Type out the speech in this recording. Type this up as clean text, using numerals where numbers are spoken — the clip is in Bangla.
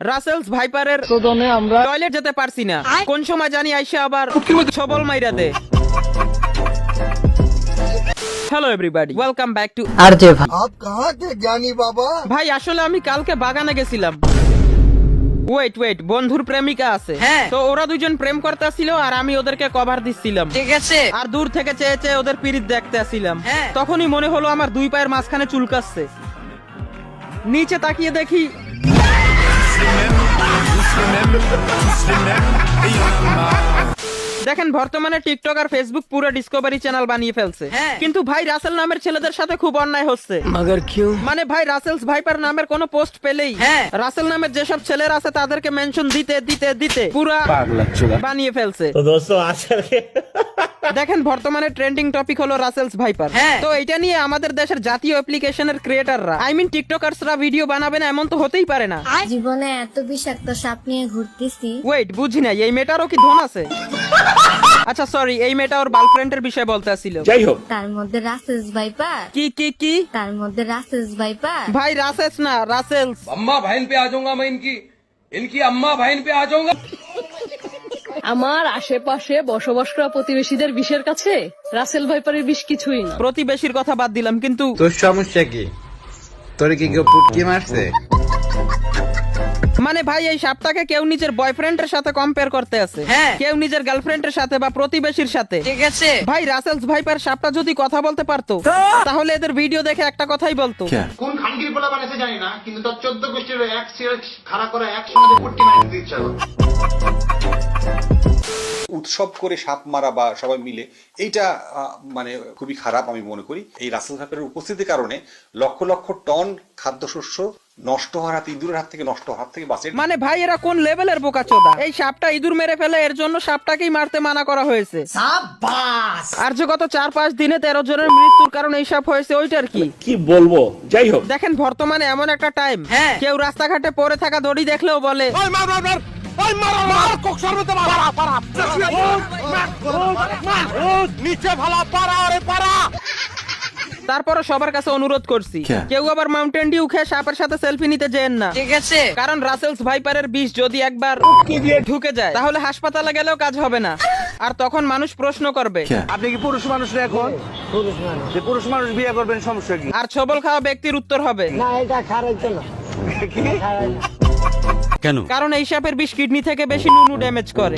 রাসেলস ভাইপারের শোধনে আমরা টয়লেট যেতে পারছি না, কোন সময় জানি আইসা আবার ছবল মাইরা দে। Hello everybody, welcome back to RJ ভাই। आप कहाँ थे ज्ञानी बाबा? ভাই আসলে আমি কালকে বাগানে গেছিলাম। ওয়েট বন্ধুর প্রেমিকা আছে, হ্যাঁ। তো ওরা দুজন প্রেম করতেছিল আর আমি ওদেরকে কভার দিচ্ছিলাম, ঠিক আছে। আর দূর থেকে চেয়ে চেয়ে ওদের পিরিত দেখতে আসছিলাম। হ্যাঁ। তখনই মনে হলো আমার দুই পায়ের মাঝখানে চুলকাচ্ছে। নিচে তাকিয়ে দেখি দেখেন বর্তমানে টিকটক আর ফেসবুক পুরো ডিসকভারি চ্যানেল বানিয়ে ফেলছে। হ্যাঁ। কিন্তু ভাই রাসেল নামের ছেলেদের সাথে খুব অন্যায় হচ্ছে। মগর কিউ? মানে ভাই রাসেলস ভাইপার নামের কোনো পোস্ট পেলেই হ্যাঁ। রাসেল নামের যেসব ছেলেরা আছে তাদেরকে মেনশন দিতে দিতে দিতে পুরা বানিয়ে ফেলছে। तो दोस्तों आज करके দেখেন বর্তমানে ট্রেন্ডিং টপিক হলো রাসেলস ভাইপার। হ্যাঁ। তো এটা নিয়ে আমাদের দেশের জাতীয় অ্যাপ্লিকেশনের ক্রিয়েটররা টিকটকার্সরা ভিডিও বানাবে না এমন তো হতেই পারে না। জীবনে এত বিষাক্ত সাপ নিয়ে ঘুরতেছি। ওয়েট, বুঝি না এই মেয়েটারও কি ধন আছে? আচ্ছা সরি, এই মেয়েটা ওর গার্লফ্রেন্ডের বিষয়ে বলতে আসছিল। যাই হোক তার মধ্যে রাসেলস ভাইপার। কি তার মধ্যে রাসেলস ভাইপার। ভাই রাসেলস না, রাসেলস। अम्मा बहन पे आ जाऊंगा मैं इनकी अम्मा बहन पे आ जाऊंगा। আমার আশেপাশে বসবাস করা প্রতিবেশীদের বিষের কাছে রাসেল ভাইপারের বিষ কিছুই না। প্রতিবেশীর কথা বাদ দিলাম, কিন্তু তোর সমস্যা কি? তোরে কি কেউ পুটকি মারছে? মানে ভাই এই সাপটাকে কেউ নিজের বয়ফ্রেন্ডের সাথে কম্পেয়ার করতে আছে, হ্যাঁ। কেউ নিজের গার্লফ্রেন্ডের সাথে বা প্রতিবেশীর সাথে। ঠিক আছে। ভাই রাসেলস ভাইপার সাপটা যদি কথা বলতে পারতো তাহলে এদের ভিডিও দেখে একটা কথাই বলতো। কোন খানকির পোলা বানাইছে জানি না, কিন্তু তার 14 গোষ্ঠীর এক সিরিয়াল খাড়া করে একসঙ্গে পট্টি মারি দিতে ইচ্ছা করে। উৎসব করে সাপ মারা বা সবাই মিলে এইটা মানে খুবই খারাপ আমি মনে করি। এই রাসেল ভাইপারের উপস্থিতির কারণে লক্ষ লক্ষ টন খাদ্যশস্য নষ্ট হওয়ার হাতে, ইঁদুরের হাত থেকে নষ্ট হওয়ার হাত থেকে বাঁচে। মানে ভাই এরা কোন লেভেলের বোকাচোদা! এই সাপটা ইঁদুর মেরে ফেলে, এর জন্য সাপটাকেই মারতে মানা করা হয়েছে। আর যে গত 4-5 দিনে 13 জনের মৃত্যুর কারণ এই সাপ হয়েছে, ওইটার কি কি বলবো। যাই হোক দেখেন বর্তমানে এমন একটা টাইম, হ্যাঁ। কেউ রাস্তাঘাটে পড়ে থাকা দড়ি দেখলেও বলে তারপরে সবার কাছে অনুরোধ করছি, কেউ আবার মাউন্টেন ডিউ খেয়ে সাপের সাথে সেলফি নিতে যেন না। ঠিক আছে। কারণ রাসেলস ভাইপারের বিষ যদি একবার ঢুকে যায় তাহলে হাসপাতালে গেলেও কাজ হবে না, আর তখন মানুষ প্রশ্ন করবে আপনি কি পুরুষ মানুষ না এখন? যে পুরুষ মানুষ বিয়ে করবেন সমস্যা কি? আর ছবল খাওয়া ব্যক্তির উত্তর হবে কেন? কারণ এই সাপের বিষ কিডনি থেকে বেশি নুনু ড্যামেজ করে।